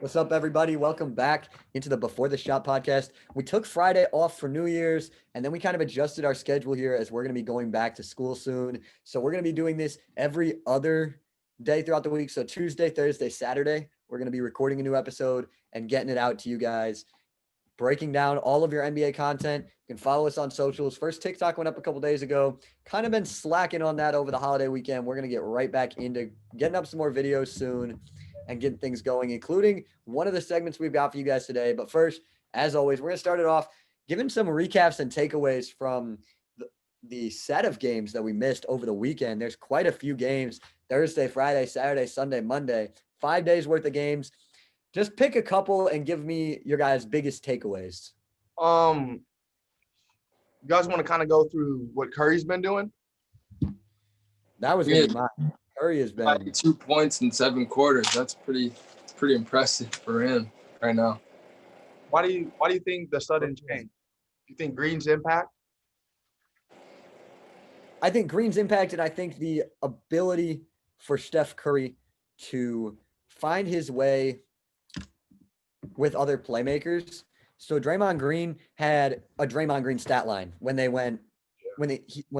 What's up, everybody? Welcome back into the Before the Shot podcast. We took Friday off for New Year's, and then we kind of adjusted our schedule here as we're going to be going back to school soon. So we're going to be doing this every other day throughout the week. So Tuesday, Thursday, Saturday, we're going to be recording a new episode and getting it out to you guys, breaking down all of your NBA content. You can follow us on socials. First TikTok went up a couple days ago. Kind of been slacking on that over the holiday weekend. We're going to get right back into getting up some more videos soon and getting things going, including one of the segments we've got for you guys today. But first, as always, we're going to start it off giving some recaps and takeaways from the set of games that we missed over the weekend. There's quite a few games: Thursday, Friday, Saturday, Sunday, Monday, 5 days worth of games. Just pick a couple and give me your guys' biggest takeaways. You guys want to kind of go through what Curry's been doing? That was going to be mine. Curry has been 2 points in 7 quarters. That's pretty impressive for him right now. Why do you think the sudden change? Do you think Green's impact? I think Green's impact, and I think the ability for Steph Curry to find his way with other playmakers. So Draymond Green had a Draymond Green stat line when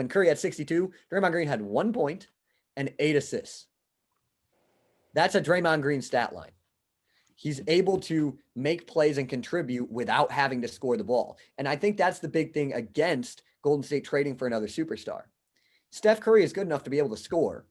Curry had 62. Draymond Green had 1 point and 8 assists. That's a Draymond Green stat line. He's able to make plays and contribute without having to score the ball. And I think that's the big thing against Golden State trading for another superstar. Steph Curry is good enough to be able to score.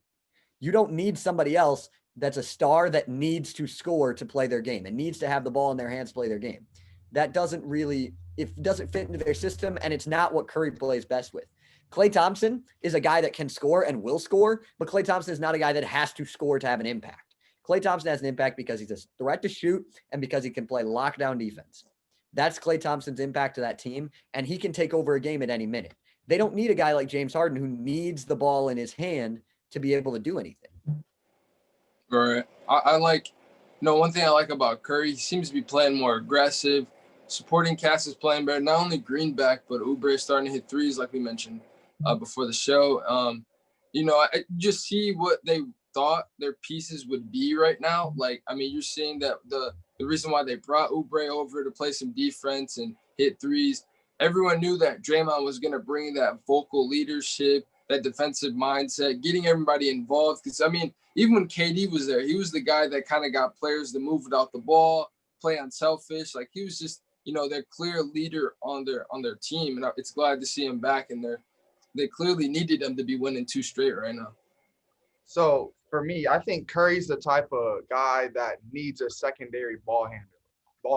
You don't need somebody else that's a star that needs to score to play their game and needs to have the ball in their hands to play their game. That doesn't fit into their system, and it's not what Curry plays best with. Klay Thompson is a guy that can score and will score, but Klay Thompson is not a guy that has to score to have an impact. Klay Thompson has an impact because he's a threat to shoot and because he can play lockdown defense. That's Klay Thompson's impact to that team, and he can take over a game at any minute. They don't need a guy like James Harden who needs the ball in his hand to be able to do anything. Right. I like, one thing I like about Curry, he seems to be playing more aggressive. Supporting cast is playing better. Not only Greenback, but Oubre is starting to hit threes, like we mentioned before the show. I just see what they thought their pieces would be right now. You're seeing that the reason why they brought Oubre over to play some defense and hit threes, everyone knew that Draymond was going to bring that vocal leadership, that defensive mindset, getting everybody involved. Because, even when KD was there, he was the guy that kind of got players to move without the ball, play unselfish. Like, he was just, their clear leader on their team. And it's glad to see him back in there. They clearly needed him to be winning 2 straight right now. So, for me, I think Curry's the type of guy that needs a secondary ball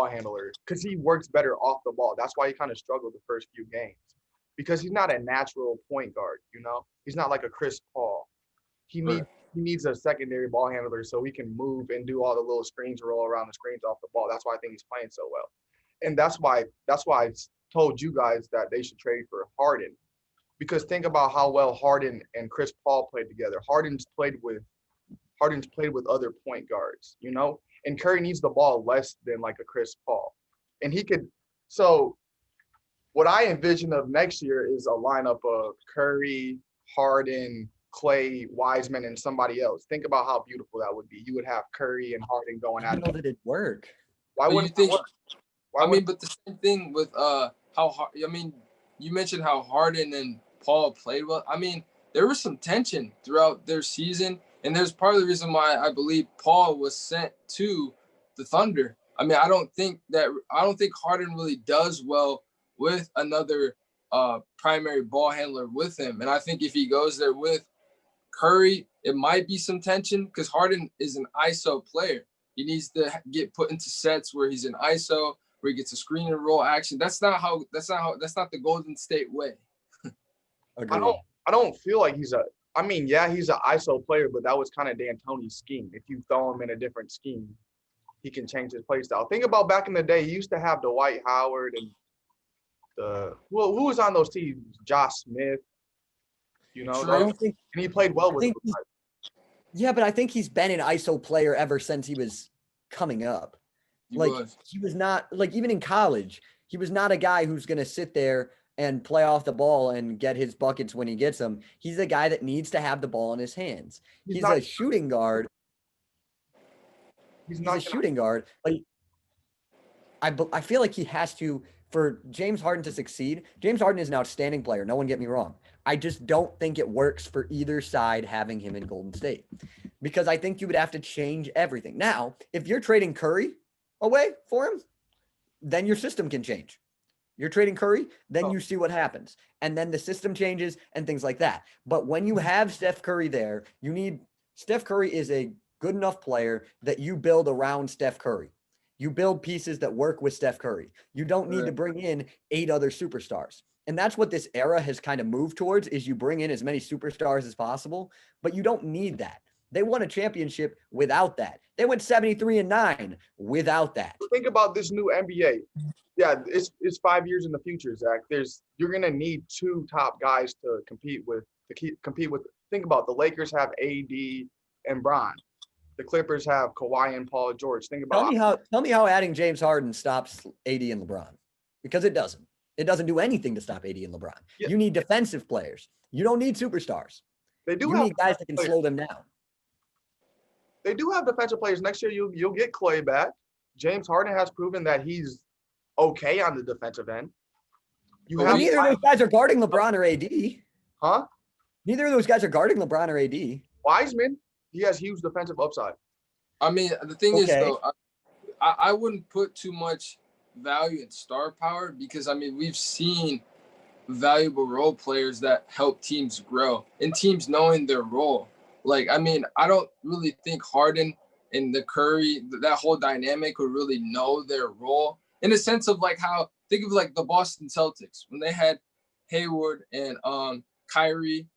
handler because he works better off the ball. That's why he kind of struggled the first few games because he's not a natural point guard, He's not like a Chris Paul. He needs a secondary ball handler so he can move and do all the little screens, roll around the screens off the ball. That's why I think he's playing so well. And that's why I told you guys that they should trade for Harden. Because think about how well Harden and Chris Paul played together. Harden's played with other point guards, And Curry needs the ball less than like a Chris Paul. And so what I envision of next year is a lineup of Curry, Harden, Klay, Wiseman, and somebody else. Think about how beautiful that would be. You would have Curry and Harden going at it. How did it work? Why wouldn't it work? But the same thing with you mentioned how Harden and Paul played well. There was some tension throughout their season, and there's part of the reason why I believe Paul was sent to the Thunder. I don't think Harden really does well with another primary ball handler with him. And I think if he goes there with Curry, it might be some tension because Harden is an ISO player. He needs to get put into sets where he's an ISO, where he gets a screen and roll action. That's not the Golden State way. I don't feel like he's an ISO player, but that was kind of D'Antoni's scheme. If you throw him in a different scheme, he can change his play style. Think about back in the day, he used to have Dwight Howard and who was on those teams? Josh Smith, and he played well with him. Yeah, but I think he's been an ISO player ever since he was coming up. He was not, even in college, he was not a guy who's going to sit there and play off the ball and get his buckets when he gets them. He's a guy that needs to have the ball in his hands. He's a shooting guard. He's he's not a gonna. shooting guard. Like I feel like he has to, for James Harden to succeed. James Harden is an outstanding player. No one get me wrong. I just don't think it works for either side having him in Golden State, because I think you would have to change everything. Now, if you're trading Curry away for him, then your system can change. You're trading Curry, then you see what happens. And then the system changes and things like that. But when you have Steph Curry there, Steph Curry is a good enough player that you build around Steph Curry. You build pieces that work with Steph Curry. You don't need to bring in 8 other superstars. And that's what this era has kind of moved towards, is you bring in as many superstars as possible, but you don't need that. They won a championship without that. They went 73-9 without that. Think about this new NBA. Yeah, it's 5 years in the future, Zach. You're gonna need 2 top guys to compete with. Think about the Lakers have AD and Bron. The Clippers have Kawhi and Paul George. Tell me how adding James Harden stops AD and LeBron, because it doesn't. It doesn't do anything to stop AD and LeBron. Yeah. You need defensive players. You don't need superstars. They do You have need guys that can players. slow them down. They do have defensive players. Next year, you'll get Clay back. James Harden has proven that he's okay on the defensive end. Well, neither of those guys are guarding LeBron or AD. Huh? Neither of those guys are guarding LeBron or AD. Wiseman, he has huge defensive upside. I mean, the thing is, though, I wouldn't put too much value in star power, because, I mean, we've seen valuable role players that help teams grow and teams knowing their role. Like, I mean, I don't really think Harden and the Curry, that whole dynamic would really know their role, in a sense of like how, think of like the Boston Celtics when they had Hayward and Kyrie,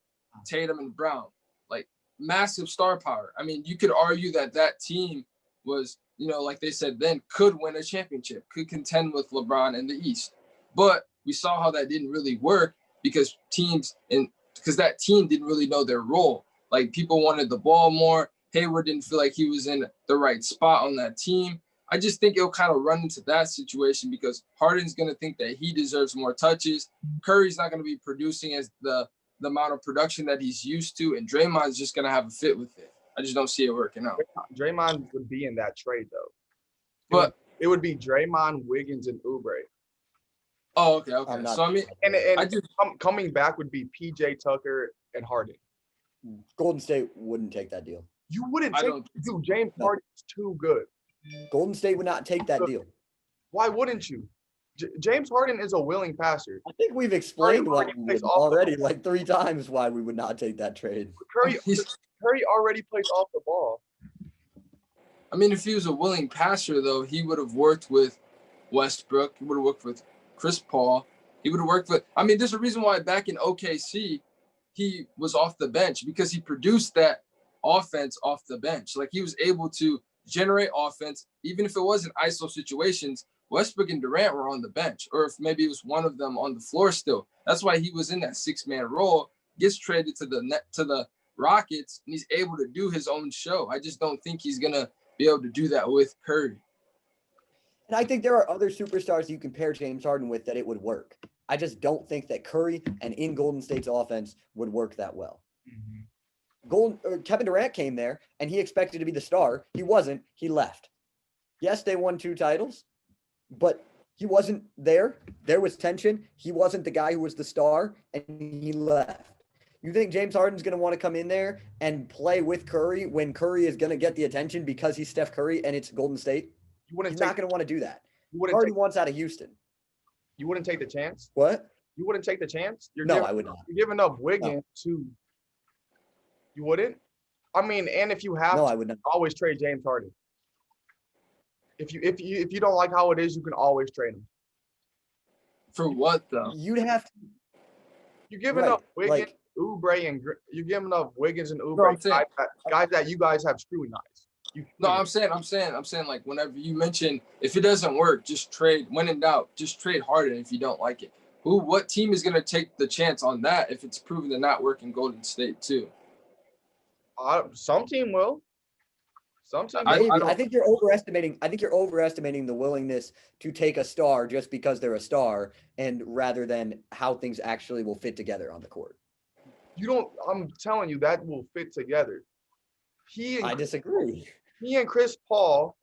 Tatum and Brown, like massive star power. I mean, you could argue that team was, like they said then, could win a championship, could contend with LeBron in the East. But we saw how that didn't really work, because that team didn't really know their role. Like, people wanted the ball more. Hayward didn't feel like he was in the right spot on that team. I just think it'll kind of run into that situation, because Harden's going to think that he deserves more touches. Curry's not going to be producing as the amount of production that he's used to, and Draymond's just going to have a fit with it. I just don't see it working out. Draymond would be in that trade, though. But it would be Draymond, Wiggins, and Oubre. Oh, okay. So, I mean, coming back would be PJ Tucker and Harden. Golden State wouldn't take that deal. You wouldn't dude, James Harden is too good. Golden State would not take that deal. Why wouldn't you? James Harden is a willing passer. I think we've explained already like 3 times why we would not take that trade. Curry already plays off the ball. I mean, if he was a willing passer, though, he would have worked with Westbrook. He would have worked with Chris Paul. He would have worked with – I mean, there's a reason why back in OKC he was off the bench, because he produced that offense off the bench. Like, he was able to generate offense, even if it wasn't ISO situations. Westbrook and Durant were on the bench, or if maybe it was one of them on the floor still. That's why he was in that 6-man role, gets traded to the Rockets, and he's able to do his own show. I just don't think he's going to be able to do that with Curry. And I think there are other superstars you can pair James Harden with that it would work. I just don't think that Curry and in Golden State's offense would work that well. Mm-hmm. Kevin Durant came there and he expected to be the star. He wasn't. He left. Yes, they won 2 titles, but he wasn't there. There was tension. He wasn't the guy who was the star, and he left. You think James Harden's going to want to come in there and play with Curry when Curry is going to get the attention because he's Steph Curry and it's Golden State? He's not going to want to do that. He already wants out of Houston. You wouldn't take the chance? What? You wouldn't take the chance? I would not. You're giving up Wiggins to – you wouldn't? I mean, and if you have I would not. Always trade James Harden. If you don't like how it is, you can always trade him. For what, though? You'd have to. You're giving up Wiggins, Oubre, and you're giving up Wiggins and Oubre, guys that you guys have scrutinized. I'm saying like, whenever you mention, if it doesn't work, just trade. When in doubt, just trade Harden if you don't like it. What team is going to take the chance on that if it's proven to not work in Golden State too? Some team will. I think you're overestimating. I think you're overestimating the willingness to take a star just because they're a star, and rather than how things actually will fit together on the court. I'm telling you, that will fit together. I disagree. He and Chris Paul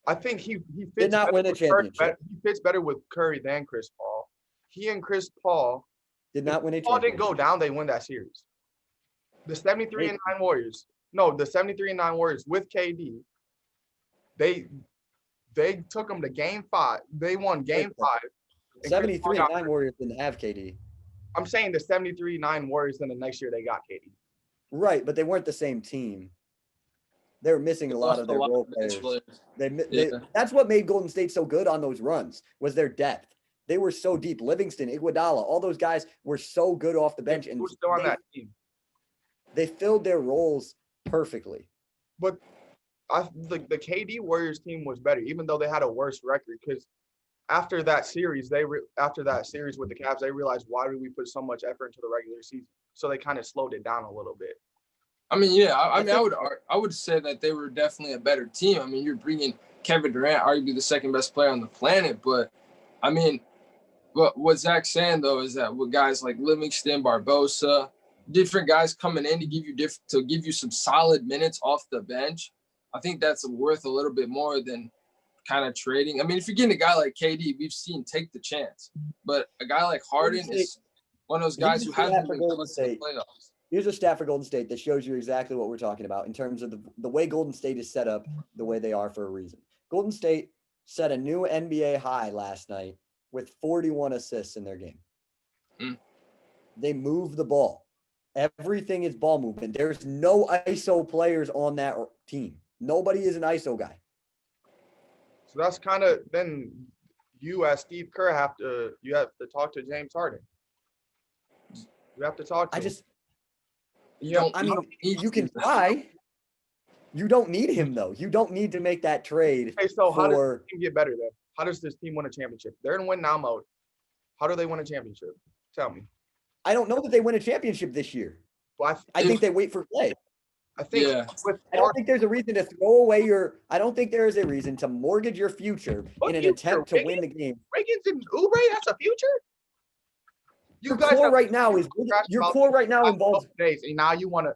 I think he fits Did not better win a with Curry, championship. he fits better with Curry than Chris Paul. He and Chris Paul, Did not win a Paul didn't championship. go down, they win that series. The 73-9 Warriors. No, the 73-9 Warriors with KD. They took them to game 5. They won game 5. And Chris Paul 73-9 Warriors didn't have KD. I'm saying the 73-9 Warriors, then the next year they got KD. Right, but they weren't the same team. They were missing a lot of their role players. That's what made Golden State so good on those runs, was their depth. They were so deep. Livingston, Iguodala, all those guys were so good off the bench. And who's still on that team? They filled their roles perfectly. But the KD Warriors team was better, even though they had a worse record. Because after that series, after that series with the Cavs, they realized, why did we put so much effort into the regular season? So they kind of slowed it down a little bit. I mean, yeah, I would say that they were definitely a better team. I mean, you're bringing Kevin Durant, arguably the second best player on the planet, but I mean, what Zach's saying though is that with guys like Livingston, Barbosa, different guys coming in to give you some solid minutes off the bench, I think that's worth a little bit more than kind of trading. I mean, if you're getting a guy like KD, we've seen take the chance, but a guy like Harden is one of those guys who hasn't been close to the playoffs. Here's a stat for Golden State that shows you exactly what we're talking about in terms of the way Golden State is set up the way they are for a reason. Golden State set a new NBA high last night with 41 assists in their game. They move the ball. Everything is ball movement. There's no ISO players on that team. Nobody is an ISO guy. So that's kind of, then you as Steve Kerr have to talk to James Harden. You have to talk to him. You can try. You don't need him though. You don't need to make that trade. Okay, so how does this team get better then? How does this team win a championship? They're in win now mode. How do they win a championship? Tell me. I don't know that they win a championship this year. Well, I think they wait for play. I think I don't think there's a reason to throw away I don't think there is a reason to mortgage your future in an attempt to win the game. Wiggins and Oubre, that's a future? Your core right now involves days, and now you want,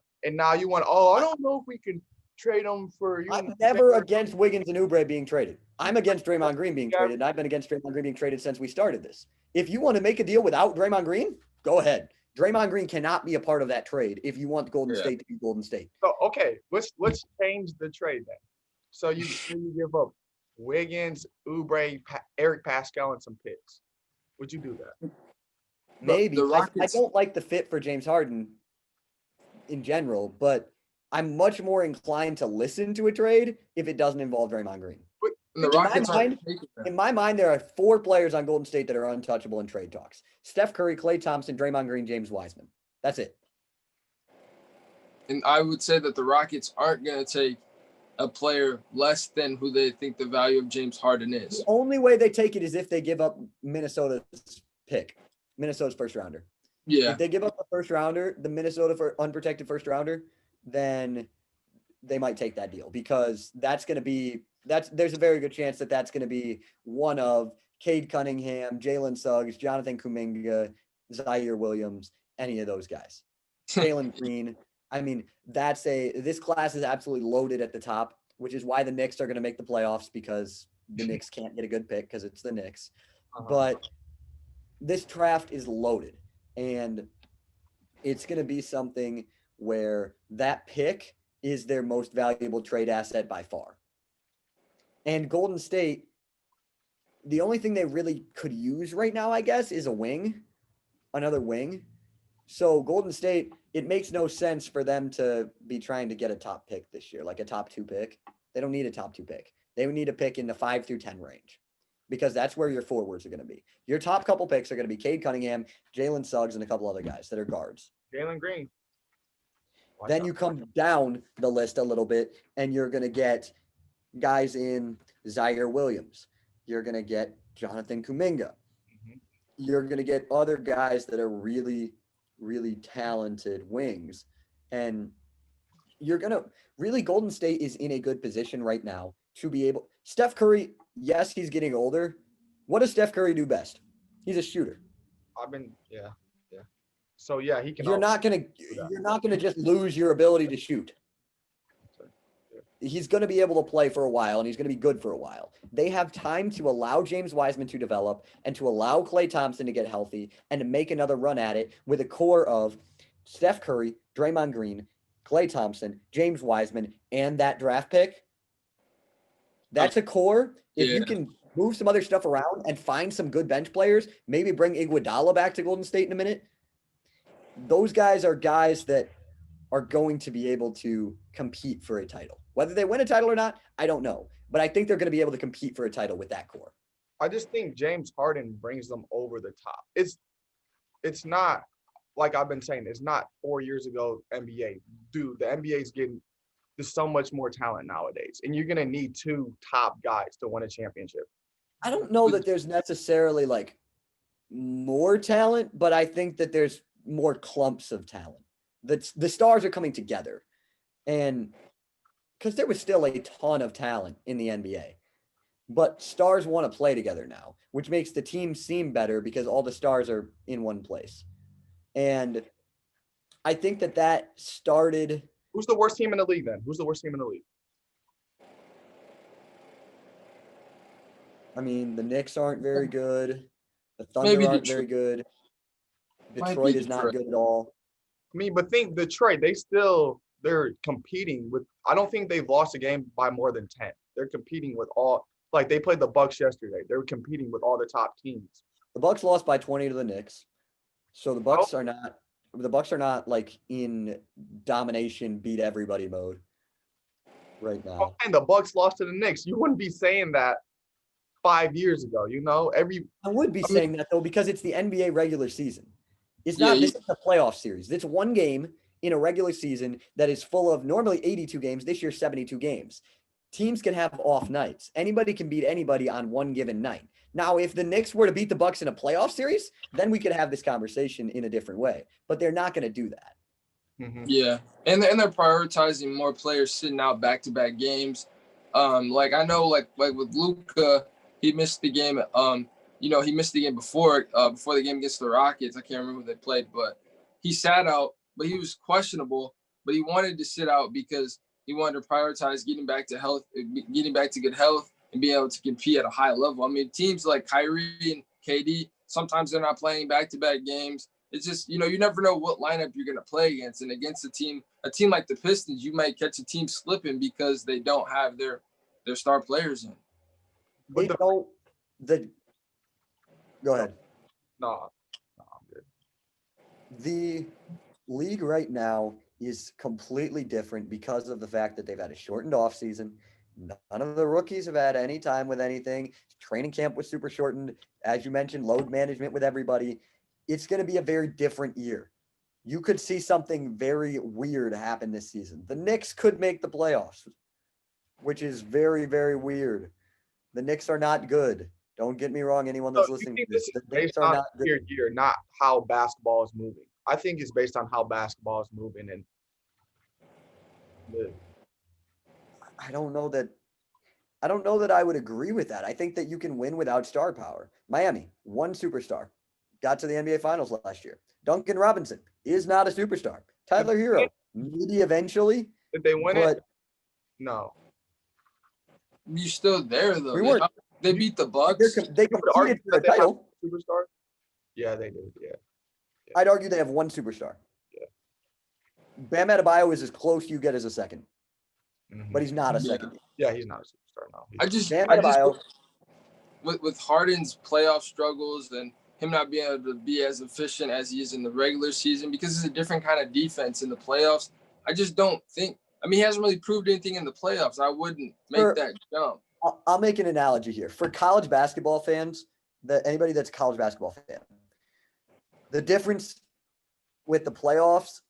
oh, I don't know if we can trade them for you. I'm never against Wiggins and Oubre being traded. I'm against Draymond Green being traded, and I've been against Draymond Green being traded since we started this. If you want to make a deal without Draymond Green, go ahead. Draymond Green cannot be a part of that trade if you want Golden State to be Golden State. So okay, let's change the trade then. So you give up Wiggins, Oubre, Eric Pascal, and some picks. Would you do that? Maybe. I don't like the fit for James Harden in general, but I'm much more inclined to listen to a trade if it doesn't involve Draymond Green. In my mind, there are 4 players on Golden State that are untouchable in trade talks. Steph Curry, Klay Thompson, Draymond Green, James Wiseman. That's it. And I would say that the Rockets aren't going to take a player less than who they think the value of James Harden is. The only way they take it is if they give up Minnesota's first rounder. Yeah. If they give up the first rounder, the Minnesota for unprotected first rounder, then they might take that deal because there's a very good chance that that's going to be one of Cade Cunningham, Jalen Suggs, Jonathan Kuminga, Zaire Williams, any of those guys. Jalen Green. I mean, this class is absolutely loaded at the top, which is why the Knicks are going to make the playoffs because the Knicks can't get a good pick because it's the Knicks. But this draft is loaded, and it's going to be something where that pick is their most valuable trade asset by far. And Golden State, the only thing they really could use right now, I guess, is another wing. So Golden State, it makes no sense for them to be trying to get a top pick this year, like a top 2 pick. They don't need a top 2 pick. They would need a pick in the 5 through 10 range because that's where your forwards are going to be. Your top couple picks are going to be Cade Cunningham, Jalen Suggs, and a couple other guys that are guards. Jalen Green. Then you come down the list a little bit, and you're going to get guys in Zaire Williams. You're going to get Jonathan Kuminga. Mm-hmm. You're going to get other guys that are really, really talented wings. And you're going to – Golden State is in a good position right now to be able – Steph Curry, yes, he's getting older. What does Steph Curry do best? He's a shooter. Yeah. So, yeah, he can – You're not going to just lose your ability to shoot. he's going to be able to play for a while and he's going to be good for a while. They have time to allow James Wiseman to develop and to allow Klay Thompson to get healthy and to make another run at it with a core of Steph Curry, Draymond Green, Klay Thompson, James Wiseman, and that draft pick. That's a core. If you can move some other stuff around and find some good bench players, maybe bring Iguodala back to Golden State in a minute. Those guys are guys that are going to be able to compete for a title. Whether they win a title or not, I don't know. But I think they're going to be able to compete for a title with that core. I just think James Harden brings them over the top. It's not, like I've been saying, it's not 4 years ago NBA. Dude, the NBA is getting – there's so much more talent nowadays. And you're going to need 2 top guys to win a championship. I don't know that there's necessarily like more talent, but I think that there's more clumps of talent. The stars are coming together. And because there was still a ton of talent in the NBA. But stars want to play together now, which makes the team seem better because all the stars are in one place. And I think that started – Who's the worst team in the league then? Who's the worst team in the league? I mean, the Knicks aren't very good. The Thunder aren't very good. Detroit is not good at all. I mean, but think Detroit, they're competing with – I don't think they've lost a game by more than 10. They're competing with all – like they played the Bucks yesterday. They were competing with all the top teams. The Bucks lost by 20 to the Knicks. So the Bucks are not like in domination, beat everybody mode right now. And the Bucks lost to the Knicks. You wouldn't be saying that 5 years ago, you know? I would be saying that though because it's the NBA regular season. It's not this is a playoff series. It's one game in a regular season that is full of normally 82 games. This year 72 games. Teams can have off nights. Anybody can beat anybody on one given night. Now, if the Knicks were to beat the Bucks in a playoff series, then we could have this conversation in a different way. But they're not going to do that. Mm-hmm. Yeah, and they're prioritizing more players sitting out back-to-back games. Like I know, like with Luka, he missed the game. He missed the game before the game against the Rockets. I can't remember who they played, but he sat out. But he was questionable. But he wanted to sit out because he wanted to prioritize getting back to good health, and being able to compete at a high level. I mean, teams like Kyrie and KD, sometimes they're not playing back-to-back games. It's just, you never know what lineup you're going to play against. And against a team like the Pistons, you might catch a team slipping because they don't have their star players in. But Go ahead. No, I'm good. The league right now is completely different because of the fact that they've had a shortened offseason. None of the rookies have had any time with anything. Training camp was super shortened. As you mentioned, load management with everybody. It's going to be a very different year. You could see something very weird happen this season. The Knicks could make the playoffs, which is very, very weird. The Knicks are not good. Don't get me wrong, anyone that's listening to this. The Knicks are not good. Year, not how basketball is moving. I think it's based on how basketball is moving. And I don't know that I would agree with that. I think that you can win without star power. Miami, one superstar, got to the NBA Finals last year. Duncan Robinson is not a superstar. Tyler Hero, maybe eventually. Did they win it? No. You're still there though. They beat the Bucks. They competed for a title. Superstar? Yeah, they did. Yeah. I'd argue they have one superstar. Yeah. Bam Adebayo is as close you get as a second. Mm-hmm. But he's not a second. Yeah, he's not a superstar now. With Harden's playoff struggles and him not being able to be as efficient as he is in the regular season because it's a different kind of defense in the playoffs. I just don't think – he hasn't really proved anything in the playoffs. I wouldn't make that jump. I'll make an analogy here. For college basketball fans, anybody that's a college basketball fan, the difference with the playoffs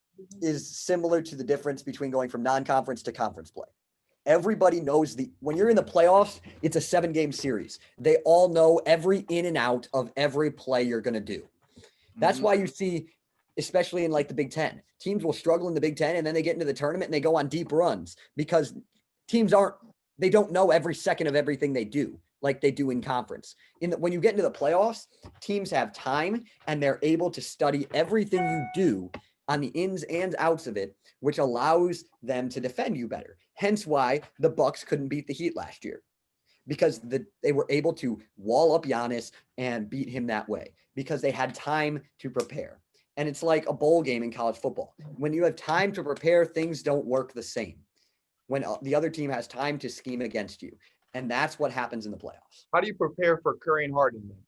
is similar to the difference between going from non-conference to conference play. Everybody knows when you're in the playoffs, it's a 7-game series. They all know every in and out of every play you're going to do. That's why you see, especially in like the Big Ten, teams will struggle in the Big Ten and then they get into the tournament and they go on deep runs because teams they don't know every second of everything they do like they do in conference. When you get into the playoffs, teams have time and they're able to study everything you do on the ins and outs of it, which allows them to defend you better. Hence why the Bucks couldn't beat the Heat last year, because they were able to wall up Giannis and beat him that way because they had time to prepare. And it's like a bowl game in college football. When you have time to prepare, things don't work the same. When the other team has time to scheme against you. And that's what happens in the playoffs. How do you prepare for Curry and Harden then?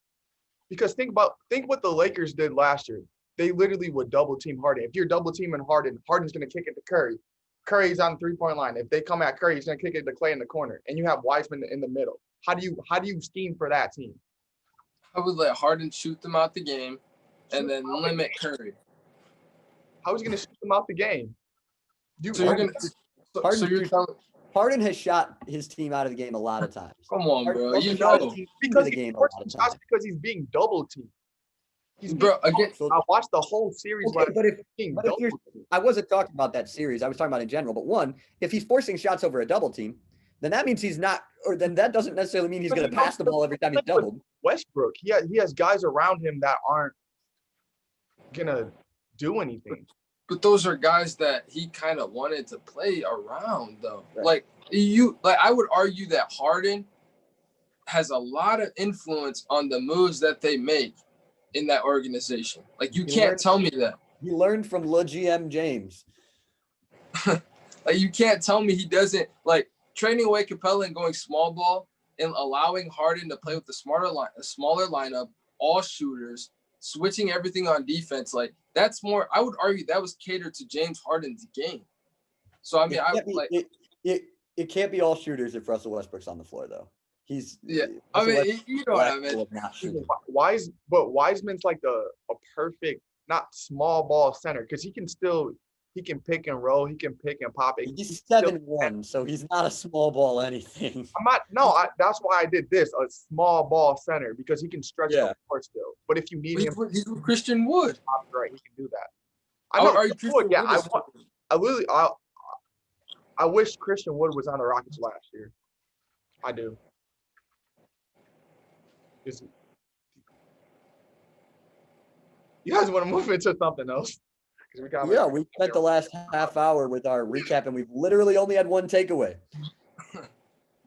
Because think what the Lakers did last year. They literally would double team Harden. If you're double teaming Harden, Harden's going to kick it to Curry. Curry's on the 3-point line. If they come at Curry, he's going to kick it to Clay in the corner. And you have Wiseman in the middle. How do you scheme for that team? I would let Harden shoot them out the game and then limit Curry. How is he going to shoot them out the game? Harden has shot his team out of the game a lot of times. Come on, bro. Because he's being double teamed. I watched the whole series. Okay, I wasn't talking about that series. I was talking about in general. But one, if he's forcing shots over a double team, then that means he's not, or then that doesn't necessarily mean he's going to pass the ball every time he's doubled. Westbrook, he has guys around him that aren't going to do anything. But those are guys that he kind of wanted to play around, though. Right. I would argue that Harden has a lot of influence on the moves that they make in that organization. Like, you can't tell me that. You learned from Le GM James. Like, you can't tell me he doesn't, like, trading away Capella and going small ball and allowing Harden to play with a smaller lineup, all shooters, switching everything on defense. Like, that's more, I would argue that was catered to James Harden's game. So, I mean, it can't be all shooters if Russell Westbrook's on the floor, though. You know what I mean. Wiseman's like a perfect, not small ball center, because he can pick and roll, he can pick and pop it. He's 7'1", so he's not a small ball anything. That's why I did this, a small ball center, because he can stretch the floor still. But if you need him, he's with Christian Wood. Right, he can do that. I wish Christian Wood was on the Rockets last year. I do. You guys want to move into something else? We spent the last half hour with our recap, and we've literally only had one takeaway.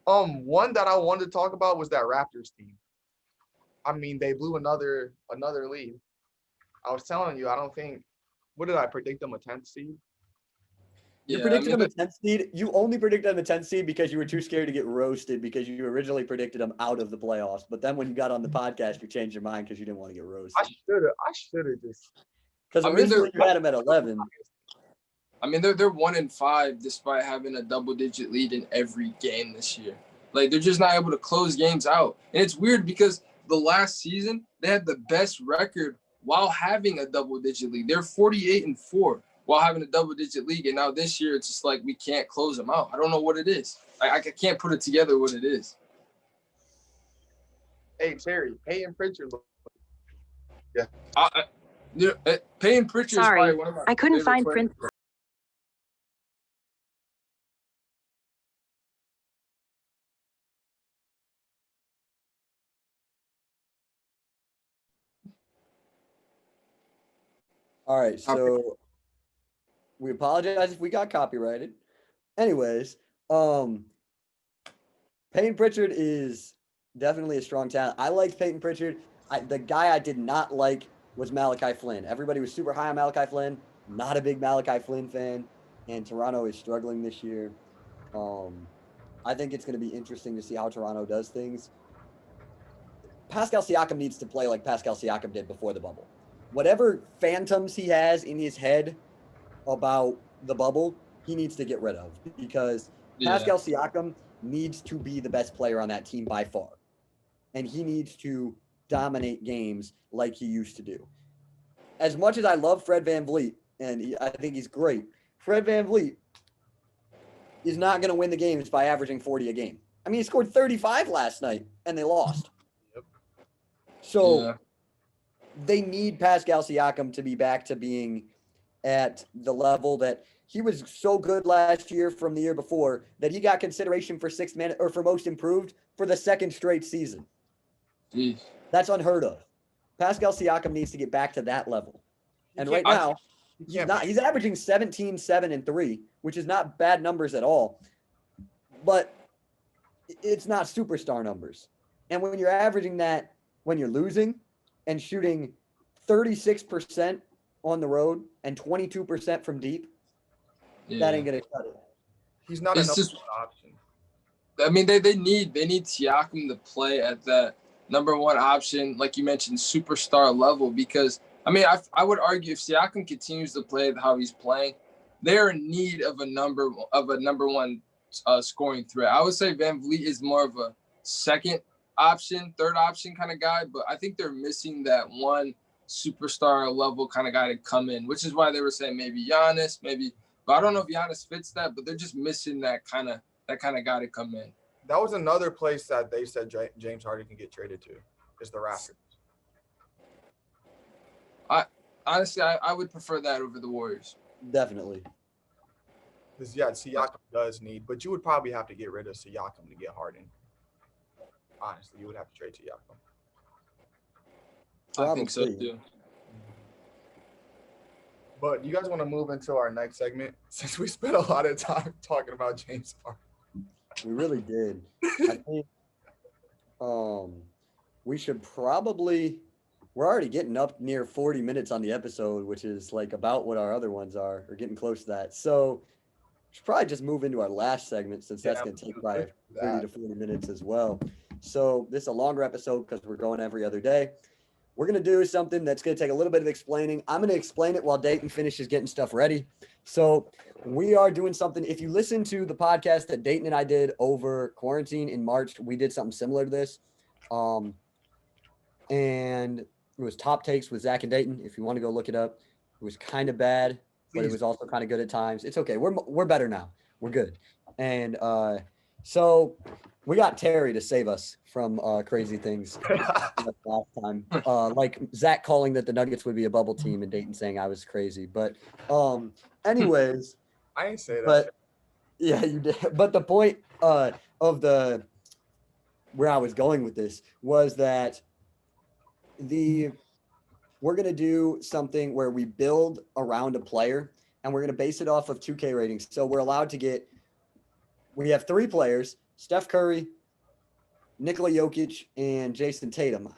One that I wanted to talk about was that Raptors team. I mean, they blew another lead. I was telling you, what did I predict them, a 10th seed? You predicted them a 10th seed. You only predicted them a 10th seed because you were too scared to get roasted because you originally predicted them out of the playoffs. But then when you got on the podcast, you changed your mind because you didn't want to get roasted. I should have just. Because originally you had them at 11. I mean, they're 1-5 despite having a double-digit lead in every game this year. Like, they're just not able to close games out. And it's weird because the last season, they had the best record while having a double-digit lead. They're 48-4 while having a double-digit league. And now this year, it's just like we can't close them out. I don't know what it is. I can't put it together what it is. Hey, Terry, Payton Pritchard. Yeah. Payton Pritchard is probably one of my I couldn't find Prince. All right, so we apologize if we got copyrighted. Anyways, Payton Pritchard is definitely a strong talent. I liked Payton Pritchard. The guy I did not like was Malachi Flynn. Everybody was super high on Malachi Flynn. Not a big Malachi Flynn fan, and Toronto is struggling this year. I think it's going to be interesting to see how Toronto does things. Pascal Siakam needs to play like Pascal Siakam did before the bubble. Whatever phantoms he has in his head about the bubble, he needs to get rid of because Pascal Siakam needs to be the best player on that team by far. And he needs to dominate games like he used to do. As much as I love Fred VanVleet, and I think he's great, Fred VanVleet is not going to win the games by averaging 40 a game. I mean, he scored 35 last night, and they lost. Yep. So they need Pascal Siakam to be back to being at the level that he was so good last year from the year before that he got consideration for sixth man or for most improved for the second straight season. Jeez. That's unheard of. Pascal Siakam needs to get back to that level. And right now, he's averaging 17, 7, and 3, which is not bad numbers at all. but it's not superstar numbers. And when you're averaging that when you're losing and shooting 36% on the road and 22% from deep, that Yeah. ain't gonna cut it. He's not a It's number just, one option. I mean, they need Siakam to play at that number one option, like you mentioned, superstar level. Because I mean, I would argue if Siakam continues to play how he's playing, they're in need of a number one scoring threat. I would say Van Vliet is more of a second option, third option kind of guy, but I think they're missing that one superstar level kind of guy to come in, which is why they were saying maybe Giannis, maybe. But I don't know if Giannis fits that, but they're just missing that kind of guy to come in. That was another place that they said James Harden can get traded to, is the Raptors. Honestly, I would prefer that over the Warriors. Definitely. Because, yeah, Siakam does need, but you would probably have to get rid of Siakam to get Harden. Honestly, you would have to trade Siakam. I think so Probably. too. But you guys want to move into our next segment since we spent a lot of time talking about James Harden? We really did. I think we should probably we're already getting up near 40 minutes on the episode, which is like about what our other ones are, or getting close to that. So we should probably just move into our last segment since that's going to take probably 30 to 40 minutes as well. So this is a longer episode because we're going every other day. We're going to do something that's going to take a little bit of explaining. I'm going to explain it while Dayton finishes getting stuff ready. So we are doing something. If you listen to the podcast that Dayton and I did over quarantine in March, we did something similar to this. And it was Top Takes with Zach and Dayton. If you want to go look it up, it was kind of bad, but it was also kind of good at times. It's okay. We're better now. We're good. And so we got Terry to save us from crazy things last time. Like Zach calling that the Nuggets would be a bubble team and Dayton saying I was crazy. But anyways. I ain't say that. But yeah, you did. But the point of where I was going with this was that we're going to do something where we build around a player and we're going to base it off of 2K ratings. So we're allowed to we have 3 players, Steph Curry, Nikola Jokic, and Jason Tatum.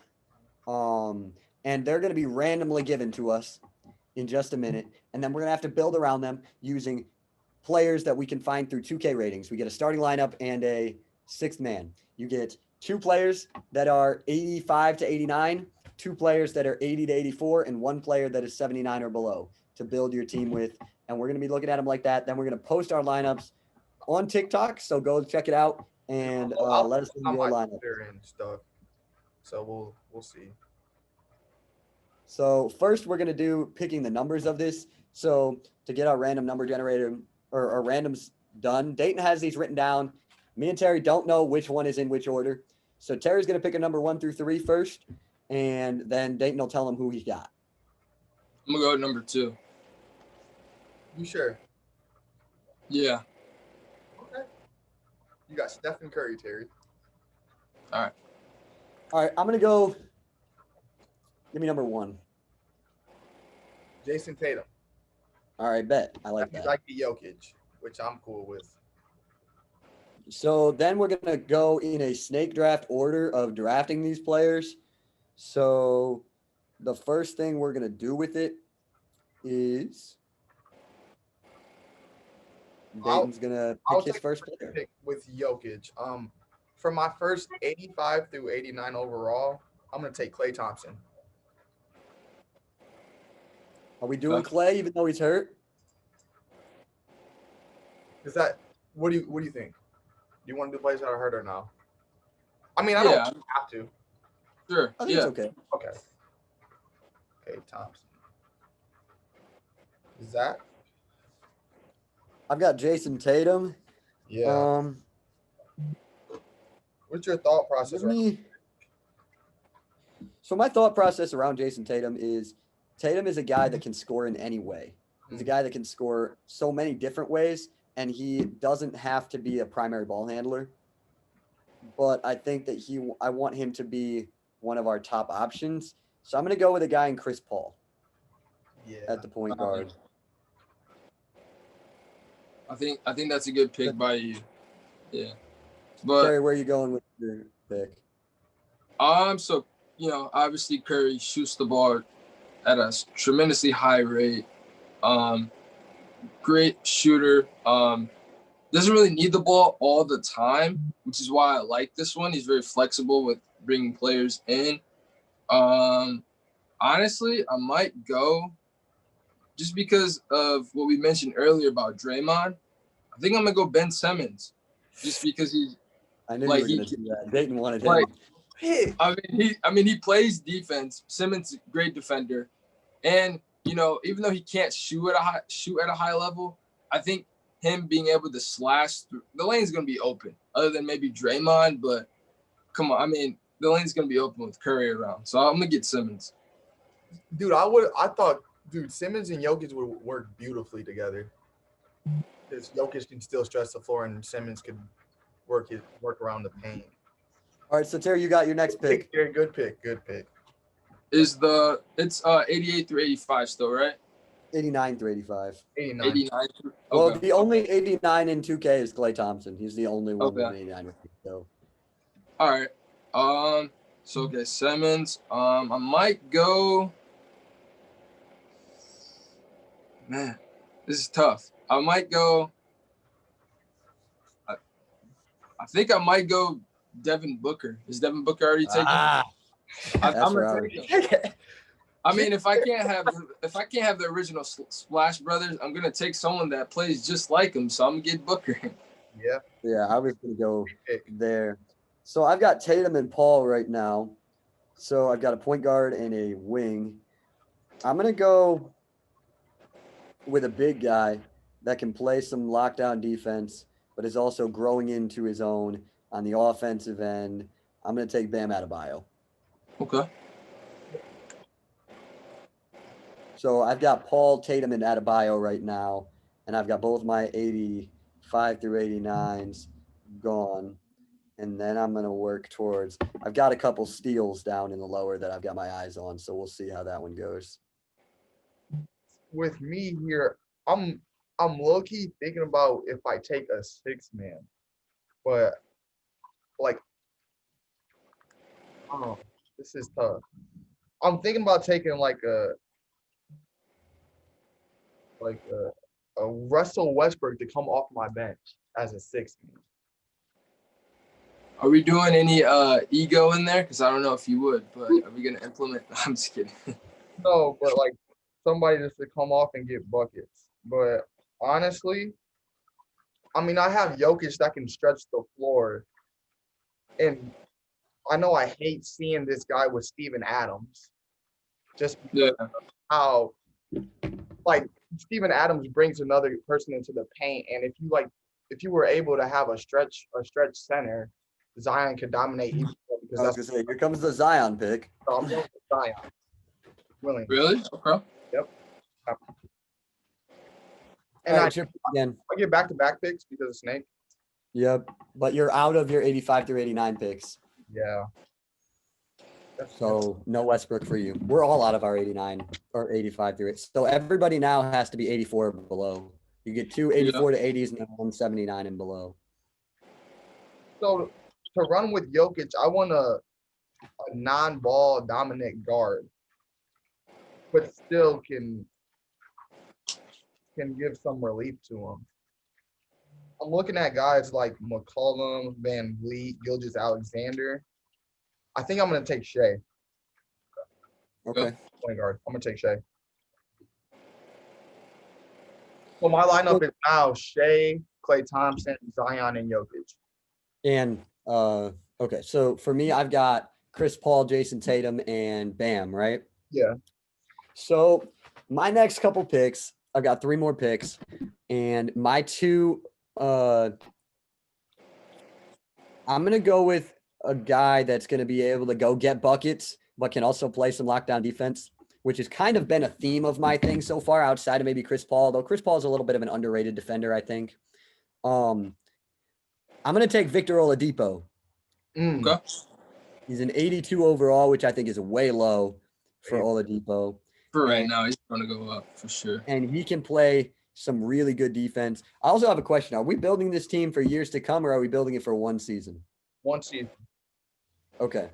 And they're going to be randomly given to us in just a minute. And then we're going to have to build around them using players that we can find through 2K ratings. We get a starting lineup and a 6th man. You get 2 players that are 85 to 89, 2 players that are 80 to 84, and 1 player that is 79 or below to build your team with. And we're going to be looking at them like that. Then we're going to post our lineups on TikTok. So go check it out and let us know your lineup. And stuff. So we'll see. So first we're going to do picking the numbers of this. So to get our random number generator or our randoms done, Dayton has these written down. Me and Terry don't know which one is in which order. So Terry's going to pick a number 1 through 3 first, and then Dayton will tell him who he got. I'm going to go with number 2. You sure? Yeah. Okay. You got Stephen Curry, Terry. All right, I'm going to go. Give me number 1. Jason Tatum. All right, bet. I like that. Like the Jokic, which I'm cool with. So then we're going to go in a snake draft order of drafting these players. So the first thing we're going to do with it is Dayton's going to pick his first player. Pick with Jokic. For my first 85 through 89 overall, I'm going to take Klay Thompson. Are we doing Klay even though he's hurt? Is that what do you think? Do you want to do players that are hurt or no? I mean, I don't have to. Sure. I think it's okay. Okay. Thompson. Zach? I've got Jason Tatum. Yeah. What's your thought process? So my thought process around Jason Tatum is a guy that can score in any way. He's a guy that can score so many different ways, and he doesn't have to be a primary ball handler. But I think that I want him to be one of our top options. So I'm going to go with a guy in Chris Paul at the point guard. I think that's a good pick by you. Yeah. But Terry, where are you going with your pick? so obviously Curry shoots the ball at a tremendously high rate. Great shooter. Doesn't really need the ball all the time, which is why I like this one. He's very flexible with bringing players in. Honestly, I might go just because of what we mentioned earlier about Draymond. I think I'm gonna go Ben Simmons, just because he's I knew like you were going to do that. Dayton wanted like him. he plays defense. Simmons great defender, and even though he can't shoot at a high level, I think him being able to slash through the lane's gonna be open. Other than maybe Draymond, but come on, the lane's gonna be open with Curry around, so I'm gonna get Simmons. Dude, Simmons and Jokic would work beautifully together. Because Jokic can still stretch the floor and Simmons could work around the paint. All right, so Terry, you got your next pick. Good pick. It's 88 through 85 still, right? 89 through 85. 89. 89. Well, Okay. the only 89 in 2K is Klay Thompson. He's the only one with 89 with me. So. All right. So okay, Simmons. I might go. Man, this is tough. I might go. I think I might go Devin Booker. Is Devin Booker already taken? That's I'm where gonna take him. I mean, if I can't have the original Splash Brothers, I'm gonna take someone that plays just like him. So I'm gonna get Booker. Yeah, I was gonna go there. So I've got Tatum and Paul right now. So I've got a point guard and a wing. I'm gonna go with a big guy that can play some lockdown defense, but is also growing into his own on the offensive end. I'm gonna take Bam Adebayo. Okay. So I've got Paul, Tatum, and Adebayo right now, and I've got both my 85 through 89s gone. And then I'm going to work towards – I've got a couple steals down in the lower that I've got my eyes on, so we'll see how that one goes. With me here, I'm low-key thinking about if I take a six-man. But, oh, this is tough. I'm thinking about taking like a Russell Westbrook to come off my bench as a six-man. Are we doing any ego in there? Because I don't know if you would, but are we gonna implement? I'm just kidding. No, but like somebody just to come off and get buckets. But honestly, I have Jokic that can stretch the floor, and I know I hate seeing this guy with Steven Adams, just because of how Steven Adams brings another person into the paint, and if you were able to have a stretch center, Zion could dominate even more because I was going to say, here comes the Zion pick. So I'm going with Zion. Willing. Really? Okay. Yep. And again. I get back-to-back picks because of Snake. Yep, but you're out of your 85 through 89 picks. Yeah. So no Westbrook for you. We're all out of our 89 or 85 through it. So everybody now has to be 84 or below. You get two 84 to 80s and then 179 and below. So to run with Jokic, I want a non-ball dominant guard, but still can give some relief to him. I'm looking at guys like McCollum, Van Vliet, Gilgeous-Alexander. I think I'm going to take Shea. Okay. Point guard. I'm going to take Shea. So my lineup is now Shea, Klay Thompson, Zion, and Jokic. And okay, so for me, I've got Chris Paul, Jason Tatum, and Bam, right? Yeah. So my next couple picks, I've got 3 more picks, and my 2 I'm going to go with a guy that's going to be able to go get buckets, but can also play some lockdown defense, which has kind of been a theme of my thing so far outside of maybe Chris Paul, though Chris Paul is a little bit of an underrated defender, I think. I'm going to take Victor Oladipo. Okay. He's an 82 overall, which I think is way low for Oladipo. For right now, he's going to go up for sure. And he can play some really good defense. I also have a question. Are we building this team for years to come, or are we building it for one season? One season. Okay.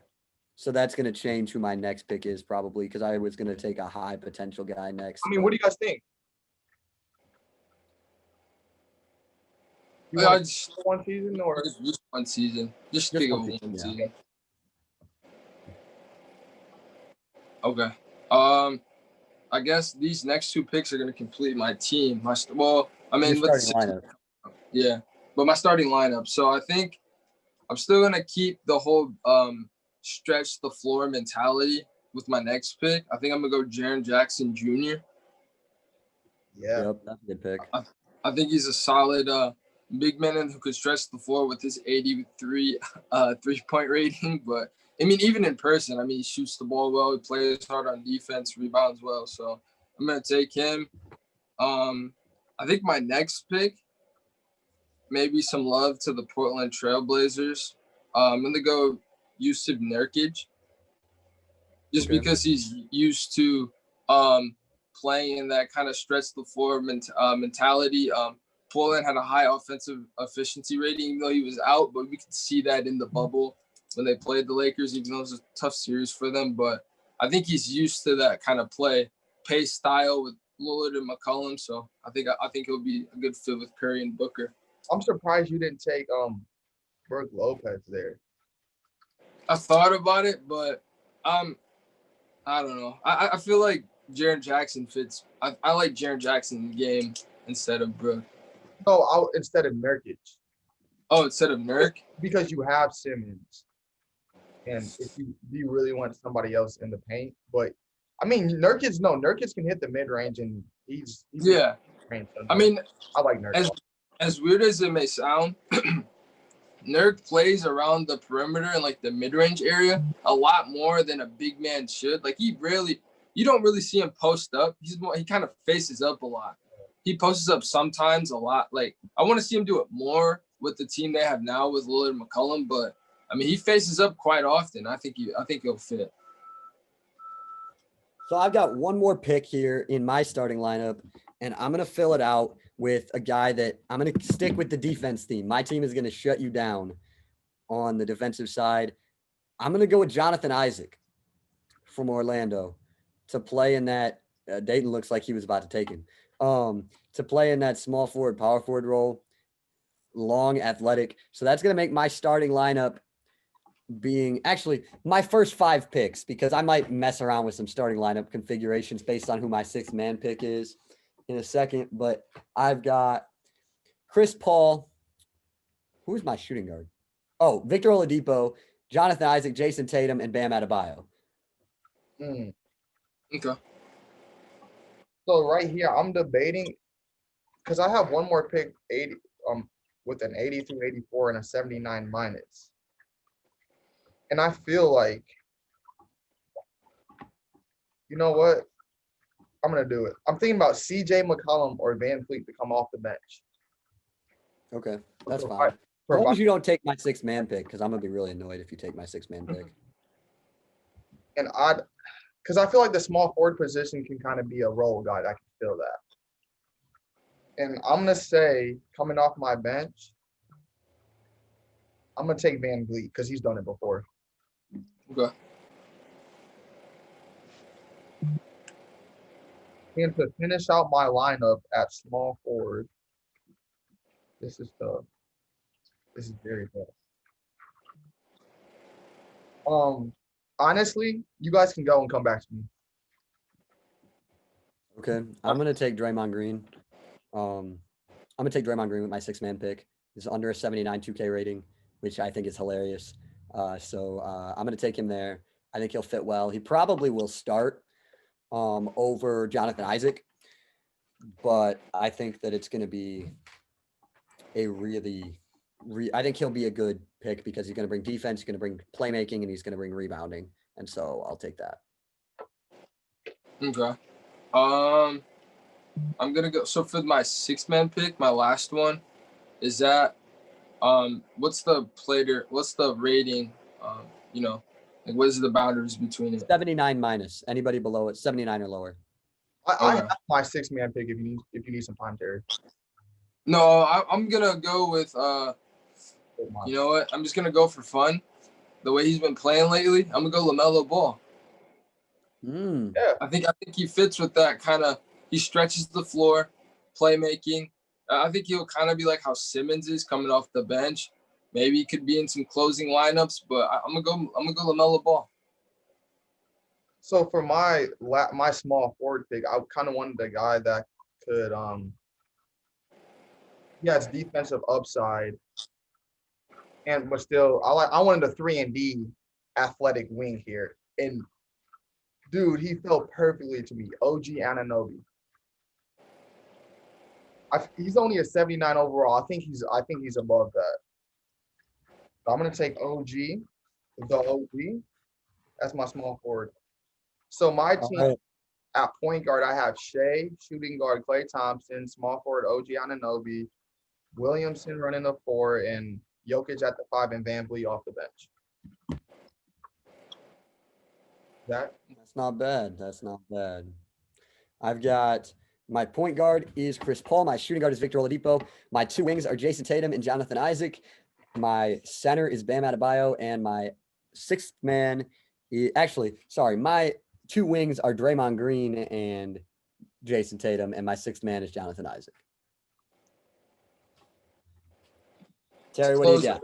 So that's going to change who my next pick is probably, because I was going to take a high potential guy next. I mean, what do you guys think? You I want just one season or just one season. Just Just pick one of season, one yeah. season. Okay. I guess these next two picks are gonna complete my team. Your With starting lineup. yeah, but my starting lineup. So I think I'm still gonna keep the whole stretch the floor mentality with my next pick. I think I'm gonna go Jaren Jackson Jr. yeah. Yep, that's a good pick. I think he's a solid big man who could stretch the floor with his 83 3-point rating. But I mean, even in person, I mean, he shoots the ball well. He plays hard on defense, rebounds well. So I'm gonna take him. I think my next pick, maybe some love to the Portland Trailblazers. I'm gonna go Yusuf Nurkic, just Okay. because he's used to playing in that kind of stretch the floor mentality. Portland had a high offensive efficiency rating, even though he was out, but we could see that in the bubble when they played the Lakers, even though it was a tough series for them. But I think he's used to that kind of pace style with Lillard and McCollum. So I think he'll be a good fit with Curry and Booker. I'm surprised you didn't take Brook Lopez there. I thought about it, but I don't know. I feel like Jaren Jackson fits. I like Jaren Jackson in the game instead of Brook. No, instead of Nurkic. Oh, instead of Nurk? Because you have Simmons. And if you really want somebody else in the paint. But I mean, Nurkic can hit the mid range and he's Yeah. I mean, I like Nurkic. As weird as it may sound, Nurk plays around the perimeter and like the mid-range area a lot more than a big man should. Like you don't really see him post up. He kind of faces up a lot. He posts up sometimes a lot. Like I want to see him do it more with the team they have now with Lillard and McCollum, but I mean he faces up quite often. I think he'll fit. So I've got one more pick here in my starting lineup, and I'm going to fill it out with a guy that I'm going to stick with the defense theme. My team is going to shut you down on the defensive side. I'm going to go with Jonathan Isaac from Orlando to play in that. Dayton looks like he was about to take him. To play in that small forward, power forward role, long, athletic. So that's going to make my starting lineup being actually my first 5 picks, because I might mess around with some starting lineup configurations based on who my 6th man pick is in a second. But I've got Chris Paul. Who's my shooting guard? Oh, Victor Oladipo, Jonathan Isaac, Jason Tatum, and Bam Adebayo. Okay. So right here, I'm debating because I have one more pick, 80 with an 80 through 84 and a 79 minus. And I feel like, you know what? I'm going to do it. I'm thinking about CJ McCollum or Van Fleet to come off the bench. Okay, that's fine. As long as you don't take my 6th man pick, because I'm going to be really annoyed if you take my 6th man pick. And because I feel like the small forward position can kind of be a role guy that can fill that. And I'm going to say, coming off my bench, I'm going to take Van Vliet because he's done it before. Okay. And to finish out my lineup at small forward, this is very tough. Honestly, you guys can go and come back to me. Okay, I'm going to take Draymond Green. I'm going to take Draymond Green with my 6th man pick. It's under a 79 2K rating, which I think is hilarious. So I'm going to take him there. I think he'll fit well. He probably will start over Jonathan Isaac, but I think that it's going to be a I think he'll be a good pick because he's going to bring defense, he's going to bring playmaking, and he's going to bring rebounding. And so I'll take that. Okay. I'm gonna go. So for my 6th man pick, my last one, is that what's the rating? Like what is the boundaries between it? 79 minus. Anybody below it, 79 or lower. I Okay. have my 6-man pick if you need some time, Terry. No, I'm gonna go with you know what? I'm just gonna go for fun. The way he's been playing lately, I'm gonna go LaMelo Ball. Mm. Yeah. I think he fits with that kind of. He stretches the floor, playmaking. I think he'll kind of be like how Simmons is coming off the bench. Maybe he could be in some closing lineups, but I'm gonna go LaMelo Ball. So for my small forward pick, I kind of wanted a guy that could he has defensive upside and but still I wanted a 3-and-D athletic wing here. And dude, he fell perfectly to me. OG Anunoby. He's only a 79 overall. I think he's above that. So I'm gonna take OG, the OG. That's my small forward. So my All team right. at point guard, I have Shea, shooting guard Klay Thompson, small forward OG Anunoby, Williamson running the 4, and Jokic at the 5, and VanVleet off the bench. That That's not bad. That's not bad. I've got my point guard is Chris Paul. My shooting guard is Victor Oladipo. My two wings are Jason Tatum and Jonathan Isaac. My center is Bam Adebayo, and my sixth man my two wings are Draymond Green and Jason Tatum, and my sixth man is Jonathan Isaac. Terry, what do you got?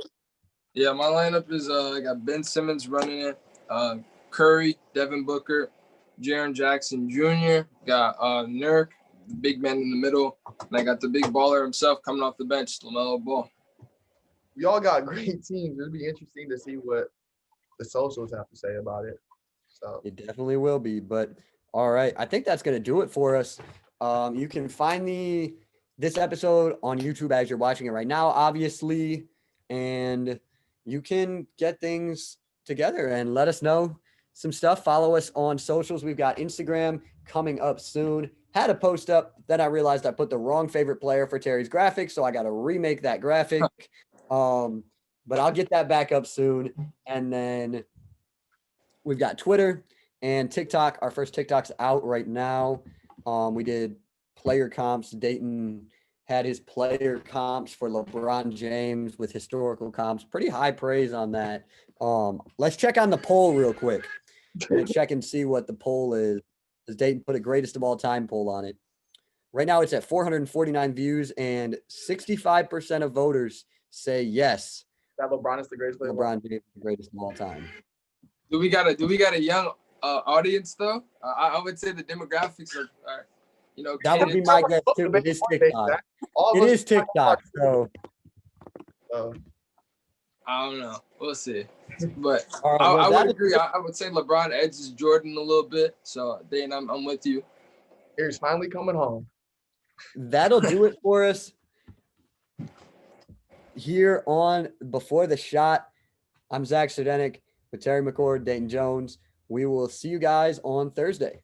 Yeah, my lineup is I got Ben Simmons running it, Curry, Devin Booker, Jaren Jackson Jr., got Nurk, the big man in the middle, and I got the big baller himself coming off the bench, LaMelo Ball. we all got great teams. It'll be interesting to see what the socials have to say about it. So It definitely will be. But all right, I think that's going to do it for us. You can find this episode on YouTube as you're watching it right now, obviously, and you can get things together and let us know some stuff. Follow us on socials. We've got Instagram coming up soon. Had a post up, then I realized I put the wrong favorite player for Terry's graphic, so I got to remake that graphic. But I'll get that back up soon, and then we've got Twitter and TikTok. Our first TikTok's out right now. We did player comps. Dayton had his player comps for LeBron James with historical comps. Pretty high praise on that. Let's check on the poll real quick and check and see what the poll is. Because Dayton put a greatest of all time poll on it. Right now it's at 449 views, and 65% of voters say yes. that LeBron is the greatest player. LeBron James is the greatest of all time. Do we got a young audience though? I would say the demographics are That would be my guess too. It is TikTok. It is TikTok. So I don't know. We'll see. But all right, I would agree. I would say LeBron edges Jordan a little bit. So Dane, I'm with you. He's finally coming home. that'll do it for us here on Before the Shot. I'm Zach Sudenik with Terry McCord, Dayton Jones. We will see you guys on Thursday.